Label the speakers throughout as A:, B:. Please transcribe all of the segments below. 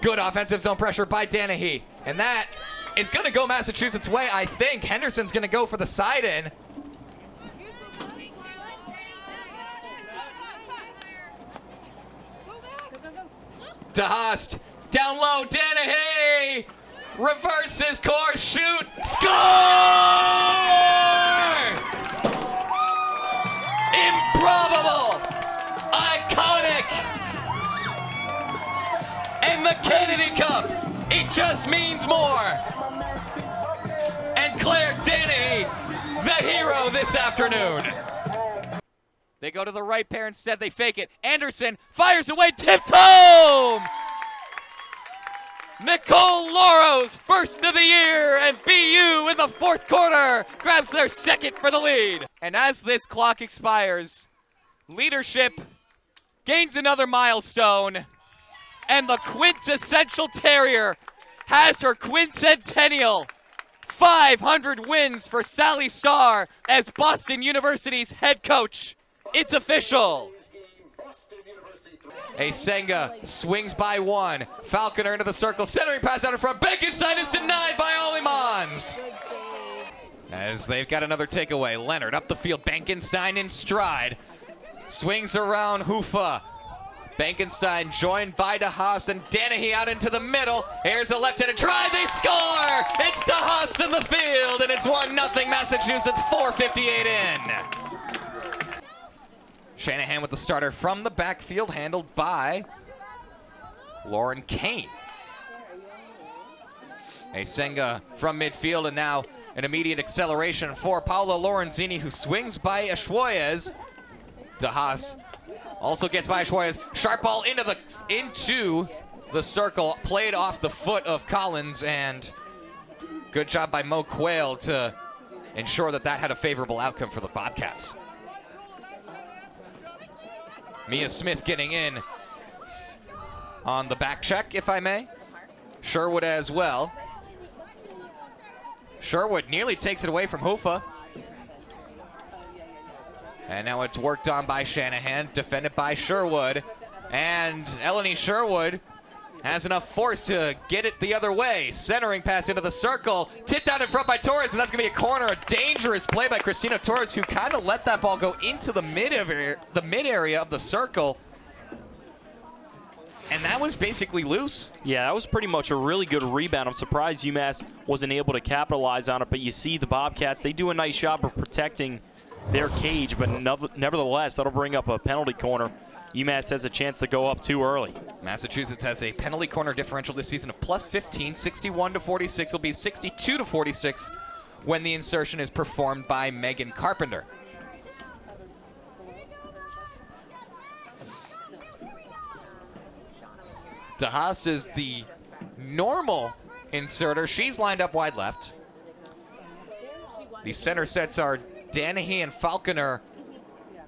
A: Good offensive zone pressure by Danahy. And that is going to go Massachusetts' way, I think. Henderson's going to go for the side in. DeHaast, down low, Danahy! Reverses course, shoot, score! Improbable! Iconic! And the Kennedy Cup, it just means more. And Claire Danahy, the hero this afternoon. They go to the right pair instead, they fake it. Anderson fires away, tipped home! Nicole Loro's first of the year, and BU in the fourth quarter grabs their second for the lead. And as this clock expires, leadership gains another milestone, and the quintessential Terrier has her quincentennial. 500 wins for Sally Starr as Boston University's head coach. It's official. Senga swings by one. Falconer into the circle. Centering pass out in front. Benkenstein is denied by Olimans. As they've got another takeaway. Leonard up the field. Benkenstein in stride. Swings around Hoofa. Benkenstein joined by DeHaast and Danahy out into the middle. Here's a left-handed try. They score! It's DeHaast in the field, and it's 1-0 Massachusetts. 4:58 in. Shanahan with the starter from the backfield, handled by Lauren Kane. Senga from midfield, and now an immediate acceleration for Paolo Lorenzini, who swings by Ashwoyez. DeHaast also gets by Ashwoyez. Sharp ball into the circle, played off the foot of Collins, and good job by Mo Quayle to ensure that had a favorable outcome for the Bobcats. Mia Smith getting in on the back check, if I may. Sherwood as well. Sherwood nearly takes it away from Hoofa. And now it's worked on by Shanahan, defended by Sherwood. And Eleni Sherwood has enough force to get it the other way. Centering pass into the circle, tipped out in front by Torres, and that's going to be a corner. A dangerous play by Christina Torres, who kind of let that ball go into the mid area of the circle. And that was basically loose.
B: Yeah, that was pretty much a really good rebound. I'm surprised UMass wasn't able to capitalize on it, but you see the Bobcats, they do a nice job of protecting their cage, but nevertheless, that'll bring up a penalty corner. UMass has a chance to go up too early.
A: Massachusetts has a penalty corner differential this season of plus 15, 61-46. It'll be 62-46 when the insertion is performed by Megan Carpenter. DeHaast is the normal inserter. She's lined up wide left. The center sets are Danahy and Falconer,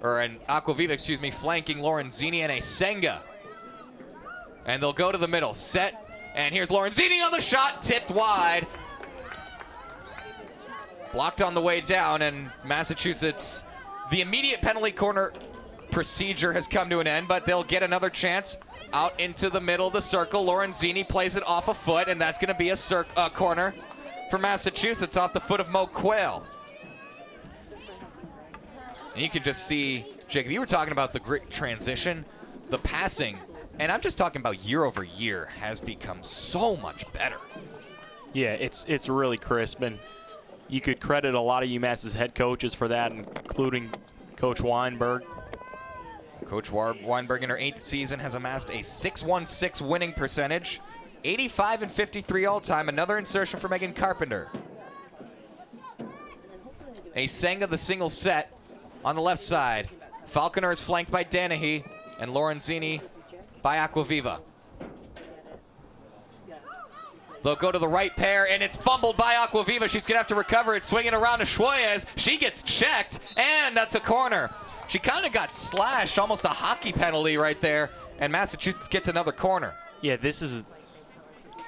A: Aquaviva, flanking Lorenzini and Senga. And they'll go to the middle. Set, and here's Lorenzini on the shot, tipped wide. Blocked on the way down, and Massachusetts, the immediate penalty corner procedure has come to an end, but they'll get another chance out into the middle of the circle. Lorenzini plays it off a foot, and that's going to be a corner for Massachusetts off the foot of Mo Quayle. And you can just see, Jacob, you were talking about the great transition, the passing, and I'm just talking about year over year has become so much better.
B: Yeah, it's really crisp, and you could credit a lot of UMass's head coaches for that, including Coach Weinberg.
A: Coach Weinberg in her 8th season has amassed a .616 winning percentage, 85-53 all-time. Another insertion for Megan Carpenter. Senga the single set on the left side. Falconer is flanked by Danahy and Lorenzini by Aquaviva. They'll go to the right pair, and it's fumbled by Aquaviva. She's going to have to recover it, swinging around to Schwoyez. She gets checked, and that's a corner. She kind of got slashed, almost a hockey penalty right there, and Massachusetts gets another corner.
B: Yeah, this is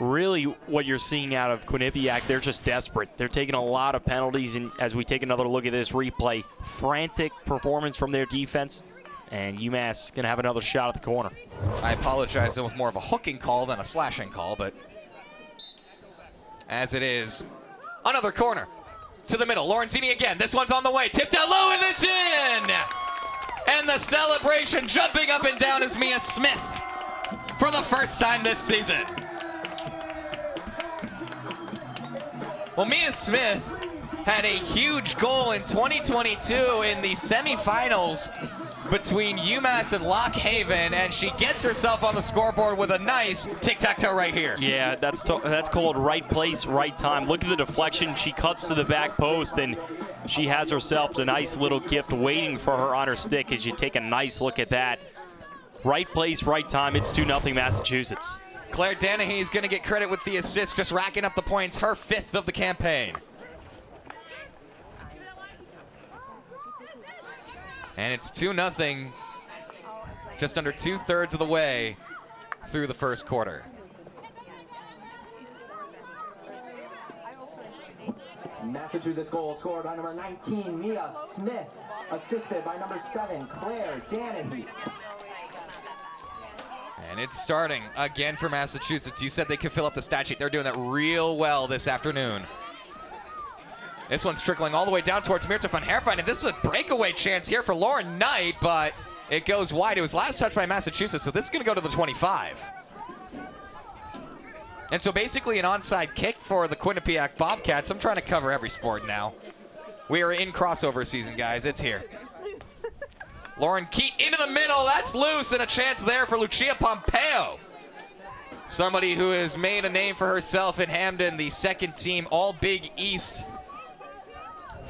B: really what you're seeing out of Quinnipiac. They're just desperate. They're taking a lot of penalties, and as we take another look at this replay, frantic performance from their defense. And UMass going to have another shot at the corner.
A: I apologize. It was more of a hooking call than a slashing call, but as it is, another corner to the middle. Lorenzini again. This one's on the way. Tipped out low, and it's in! And the celebration jumping up and down is Mia Smith for the first time this season. Well, Mia Smith had a huge goal in 2022 in the semifinals between UMass and Lock Haven, and she gets herself on the scoreboard with a nice tic-tac-toe right here.
B: Yeah, that's called right place, right time. Look at the deflection. She cuts to the back post, and she has herself a nice little gift waiting for her on her stick as you take a nice look at that. Right place, right time. It's 2-0 Massachusetts.
A: Claire Danahy is going to get credit with the assist, just racking up the points, her 5th of the campaign. And it's 2-0, just under 2/3 of the way through the first quarter.
C: Massachusetts goal scored by number 19, Mia Smith, assisted by number 7, Claire Danahy.
A: And it's starting again for Massachusetts. You said they could fill up the stat sheet. They're doing that real well this afternoon. This one's trickling all the way down towards Mirta van Herfijn, and this is a breakaway chance here for Lauren Knight, but it goes wide. It was last touched by Massachusetts, so this is going to go to the 25. And so basically an onside kick for the Quinnipiac Bobcats. I'm trying to cover every sport now. We are in crossover season, guys. It's here. Lauren Keat into the middle. That's loose, and a chance there for Lucia Pompeo. Somebody who has made a name for herself in Hamden, the second team All-Big East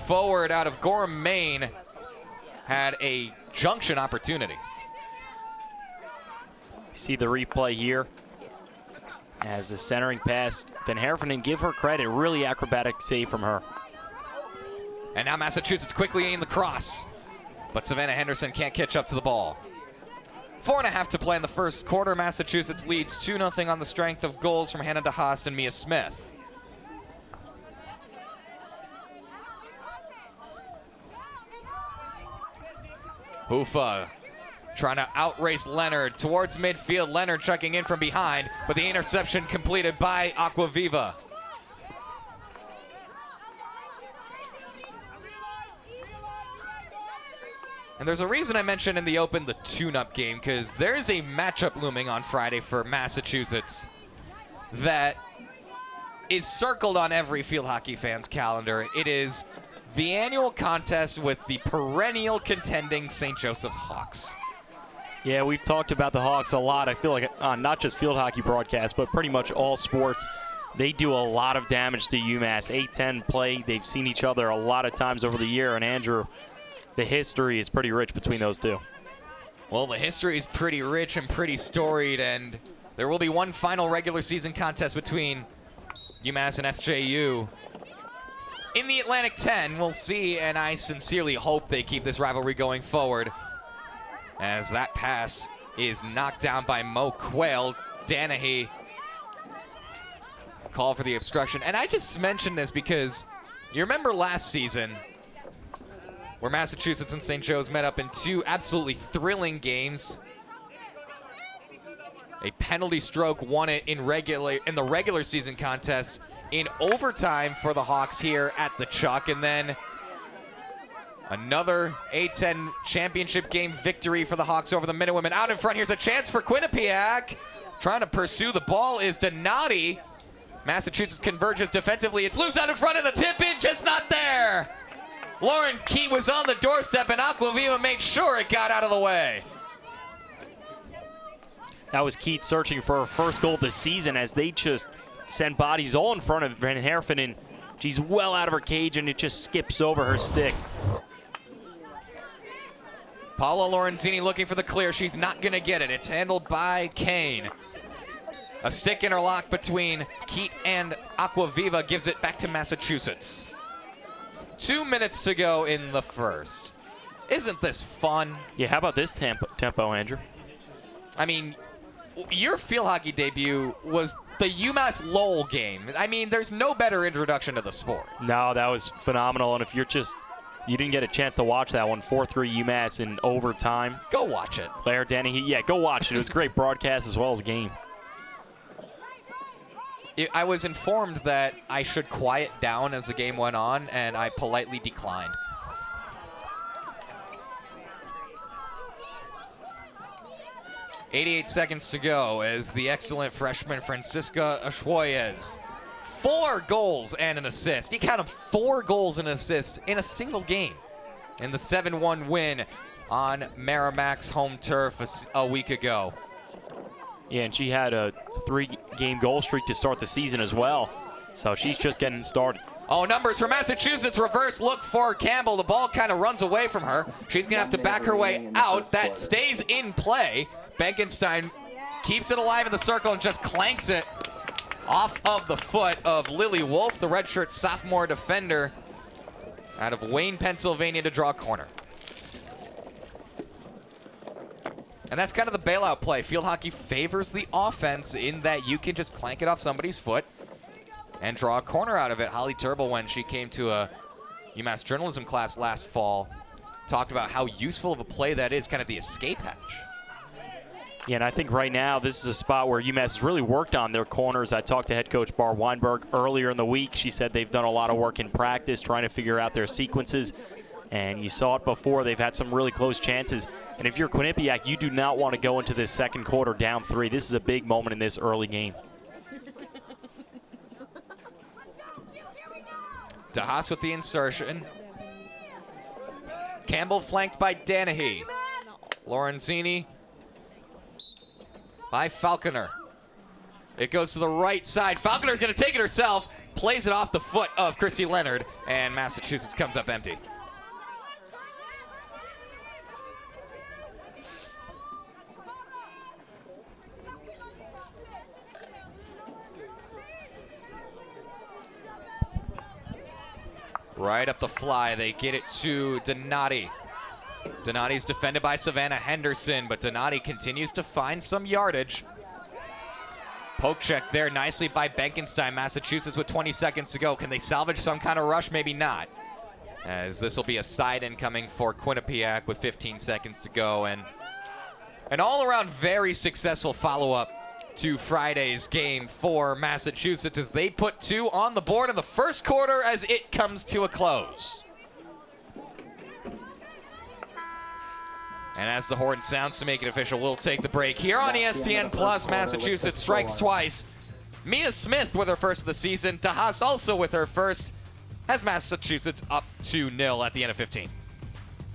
A: forward out of Gorham, Maine, had a junction opportunity.
B: See the replay here as the centering pass. Van Herfijn, give her credit, really acrobatic save from her.
A: And now Massachusetts quickly in the cross, but Savannah Henderson can't catch up to the ball. 4.5 to play in the first quarter. Massachusetts leads 2-0 on the strength of goals from Hannah DeHaast and Mia Smith. Hoofa trying to outrace Leonard towards midfield. Leonard checking in from behind, but the interception completed by Aquaviva. And there's a reason I mentioned in the open the tune-up game, because there's a matchup looming on Friday for Massachusetts that is circled on every field hockey fan's calendar. It is the annual contest with the perennial contending St. Joseph's Hawks.
B: Yeah, we've talked about the Hawks a lot. I feel like not just field hockey broadcasts, but pretty much all sports. They do a lot of damage to UMass. 8-10 play. They've seen each other a lot of times over the year. And Andrew, the history is pretty rich between those two.
A: Well, the history is pretty rich and pretty storied, and there will be one final regular season contest between UMass and SJU in the Atlantic 10. We'll see, and I sincerely hope they keep this rivalry going forward, as that pass is knocked down by Mo Quayle. Danahy call for the obstruction. And I just mentioned this because you remember last season where Massachusetts and St. Joe's met up in two absolutely thrilling games. A penalty stroke won it in the regular season contest in overtime for the Hawks here at the Chuck, and then another A-10 championship game victory for the Hawks over the Minutewomen. Out in front, here's a chance for Quinnipiac. Trying to pursue the ball is Donati. Massachusetts converges defensively. It's loose out in front of the tip-in, just not there. Lauren Key was on the doorstep, and Aquaviva made sure it got out of the way.
B: That was Keith searching for her first goal this season as they just sent bodies all in front of Van Herfijn, and she's well out of her cage, and it just skips over her stick.
A: Paula Lorenzini looking for the clear. She's not going to get it. It's handled by Kane. A stick interlock between Keat and Aquaviva gives it back to Massachusetts. 2 minutes to go in the first. Isn't this fun?
B: Yeah, how about this tempo, Andrew?
A: I mean, your field hockey debut was the UMass Lowell game. I mean, there's no better introduction to the sport.
B: No, that was phenomenal. And if you're just you didn't get a chance to watch that one, 4-3 UMass in overtime.
A: Go watch it.
B: Claire Dennehy, yeah, go watch it. It was a great broadcast as well as a game.
A: I was informed that I should quiet down as the game went on, and I politely declined. .88 seconds to go as the excellent freshman Francisca Ashwoyez. 4 goals and an assist. You count them, 4 goals and an assist in a single game in the 7-1 win on Merrimack's home turf a week ago.
B: Yeah, and she had a 3-game goal streak to start the season as well. So she's just getting started.
A: Oh, numbers for Massachusetts. Reverse look for Campbell. The ball kind of runs away from her. She's going to have to back her way out. That stays in play. Benkenstein keeps it alive in the circle and just clanks it off of the foot of Lily Wolf, the redshirt sophomore defender out of Wayne, Pennsylvania, to draw a corner. And that's kind of the bailout play. Field hockey favors the offense in that you can just clank it off somebody's foot and draw a corner out of it. Holly Turble, when she came to a UMass journalism class last fall, talked about how useful of a play that is, kind of the escape hatch.
B: Yeah, and I think right now this is a spot where UMass has really worked on their corners. I talked to head coach Bar Weinberg earlier in the week. She said they've done a lot of work in practice trying to figure out their sequences. And you saw it before. They've had some really close chances. And if you're Quinnipiac, you do not want to go into this second quarter down 3. This is a big moment in this early game.
A: DeHaas with the insertion. Campbell flanked by Dennehy. Lorenzini by Falconer. It goes to the right side. Falconer's going to take it herself, plays it off the foot of Christy Leonard, and Massachusetts comes up empty. Right up the fly, they get it to Donati. Donati's defended by Savannah Henderson, but Donati continues to find some yardage. Poke check there nicely by Benkenstein. Massachusetts with 20 seconds to go. Can they salvage some kind of rush? Maybe not, as this will be a side incoming for Quinnipiac with 15 seconds to go. And an all-around very successful follow-up to Friday's game for Massachusetts as they put 2 on the board in the first quarter as it comes to a close. And as the horn sounds to make it official, we'll take the break here on ESPN Plus. Massachusetts strikes twice. Mia Smith with her first of the season. DeHaas also with her first, has Massachusetts up 2-0 at the end of 15.